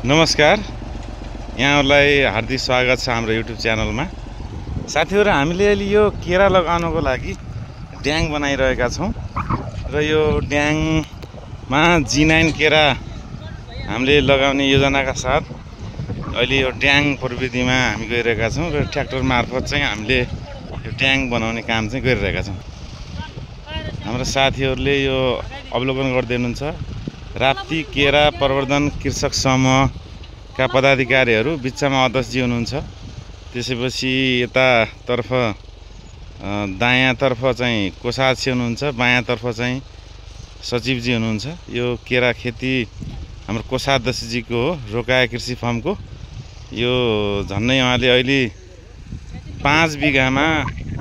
नमस्कार, यहाँहरूलाई हार्दिक स्वागत छ हाम्रो युट्युब च्यानलमा। साथीहरु, हामीले अहिले यो केरा लगाउनको लागि ड्याङ बनाइरहेका छौं र यो ड्याङमा G9 केरा हामीले लगाउने योजनाका साथ अहिले यो ड्याङ प्रविधिमा हामी गइरहेका छौं र ट्र्याक्टर मार्फत चाहिँ हामीले यो ड्याङ बनाउने काम चाहिँ गरिरहेका छौं। हाम्रो साथीहरुले यो अवलोकन गर्दै हुनुहुन्छ। राप्ती केरा प्रवर्धन कृषक समूहका पदाधिकारीहरू, बिचमा अध्यक्षजी हुनुहुन्छ। त्यसैपछि यतातर्फ दायाँतर्फ चाहिँ कोषाध्यक्ष हुनुहुन्छ, बायाँतर्फ चाहिँ सचिवजी हुनुहुन्छ। यो केरा खेती हाम्रो कोषाध्यक्षजीको हो, रोकाया कृषि फर्मको। यो झन्नै उहाँले अहिले 5 बिघामा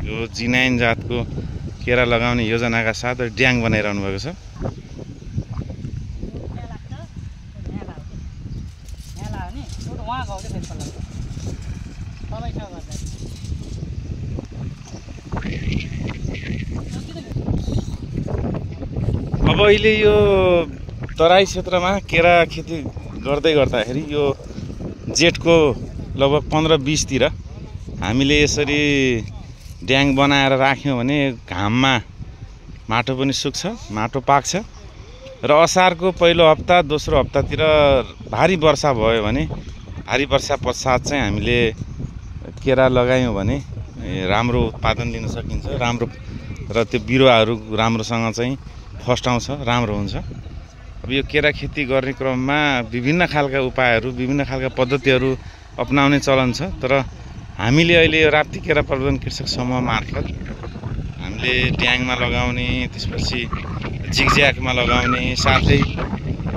यो G9 जातको केरा लगाउने योजनाका साथ ड्याङ बनाइरहनु भएको छ। अब अहिले यो तराई क्षेत्रमा केरा खेती गर्दै गर्दाखेरि यो जेठको लगभग 15-20 तिर हामीले यसरी ड्याङ बनाएर राख्यौं भने घाममा माटो पनि सुक्छ, माटो पाक्छ र असारको पहिलो हप्ता दोस्रो हप्तातिर भारी वर्षा भयो भने, भारी वर्षा पश्चात चाहिँ हामीले केरा लगायौं भने राम्रो उत्पादन लिन सकिन्छ, राम्रो र त्यो बिरुवाहरू राम्रोसँग चाहिँ फस्टाउँछ, राम्रो हुन्छ। अब यो केरा खेती गर्ने क्रममा विभिन्न खालका उपायहरू, विभिन्न खालका पद्धतिहरू अपनाउने चलन छ। तर हामीले अहिले यो राप्ती केरा प्रवर्धन कृषक समूह मार्फत हामीले ड्याङमा लगाउने, त्यसपछि जिगज्यागमा लगाउने, साथै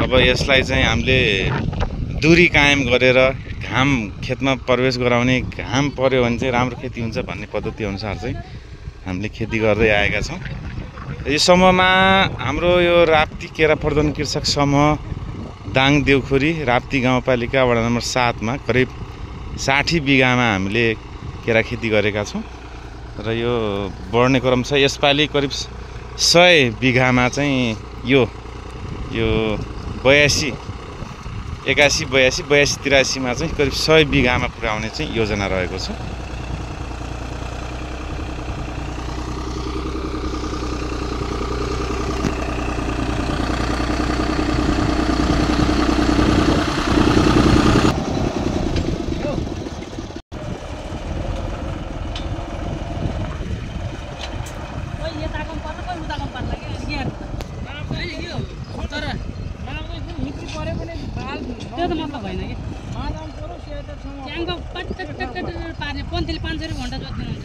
अब यसलाई चाहिँ हामीले दूरी कायम गरेर घाम खेतमा प्रवेश गराउने, घाम पर्यो भने चाहिँ राम्रो खेती हुन्छ भन्ने पद्धति अनुसार चाहिँ हामीले खेती गर्दै आएका छौं। यो समूहमा हाम्रो यो राप्ती केरा प्रवर्धन कृषक समूह दाङ देउखोरी राप्ती गाउँपालिका वडा नम्बर 7 मा करिब 60 बिघामा हामीले केरा खेती गरेका छौं र यो बढ्ने क्रम छ। यसपालि करिब 100 बिघामा चाहिँ यो 82, 81, 82, 83 मा चाहिँ करिब 100 बिघामा पुर्याउने चाहिँ योजना रहेको छ। त्यो त मतलब होइन कि च्याङको पट पार्ने पन्थीले 500 घण्टा जोत्दिनुहुन्छ।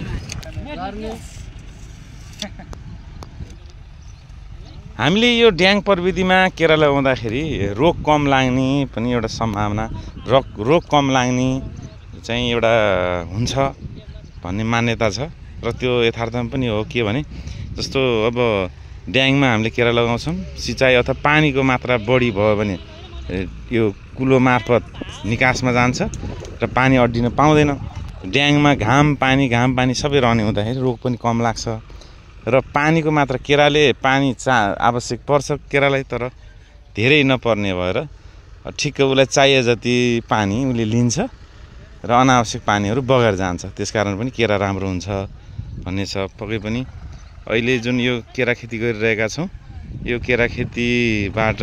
हामीले यो ड्याङ प्रविधिमा केरा लगाउँदाखेरि रोग कम लाग्ने पनि एउटा सम्भावना, रोग कम लाग्ने चाहिँ एउटा हुन्छ भन्ने मान्यता छ र त्यो यथार्थमा पनि हो। के भने जस्तो अब ड्याङमा हामीले केरा लगाउँछौं, सिँचाइ अथवा पानीको मात्रा बढी भयो भने यो कुलो मार्फत निकासमा जान्छ र पानी अड्डिन पाउँदैन। ड्याङमा घाम पानी सबै रहने हुँदाखेरि रोग पनि कम लाग्छ र पानीको मात्रा, केराले पानी आवश्यक पर्छ केरालाई, तर धेरै नपर्ने भएर ठिक्क उसलाई चाहिए जति पानी उसले लिन्छ र अनावश्यक पानीहरू बगेर जान्छ। त्यसकारण पनि केरा राम्रो हुन्छ भन्ने छ। पक्कै पनि अहिले जुन यो केरा खेती गरिरहेका छौं, यो केरा खेतीबाट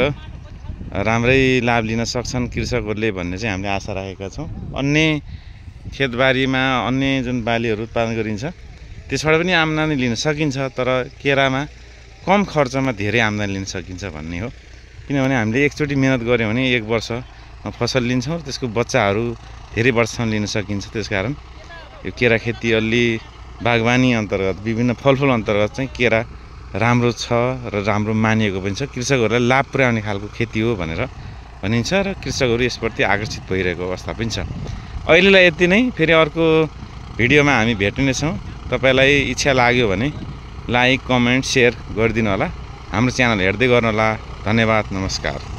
राम्रै लाभ लिन सक्छन् कृषकहरूले भन्ने चाहिँ हामीले आशा राखेका छौं। अन्य खेतबारीमा अन्य जुन बालीहरू उत्पादन गरिन्छ त्यसबाट पनि आम्दानी लिन सकिन्छ, तर केरामा कम खर्चमा धेरै आम्दानी लिन सकिन्छ भन्ने हो। किनभने हामीले एकचोटि मेहनत गर्यौं भने 1 वर्षमा फसल लिन्छौं, त्यसको बच्चाहरू धेरै वर्षसम्म लिन सकिन्छ। त्यसकारण यो केरा खेती अलि बागवानी अन्तर्गत, विभिन्न फलफुल अन्तर्गत चाहिँ केरा राम्रो छ र राम्रो मानिएको पनि छ। कृषकहरूलाई लाभ पुर्याउने खालको खेती हो भनेर भनिन्छ र कृषकहरू यसप्रति आकर्षित भइरहेको अवस्था पनि छ। अहिलेलाई यति नै। फेरि अर्को भिडियोमा हामी भेट्ने छौं। तपाईलाई इच्छा लाग्यो भने लाइक, कमेन्ट, शेयर गरिदिनु होला। हाम्रो च्यानल हेर्दै गर्नु होला। धन्यवाद, नमस्कार।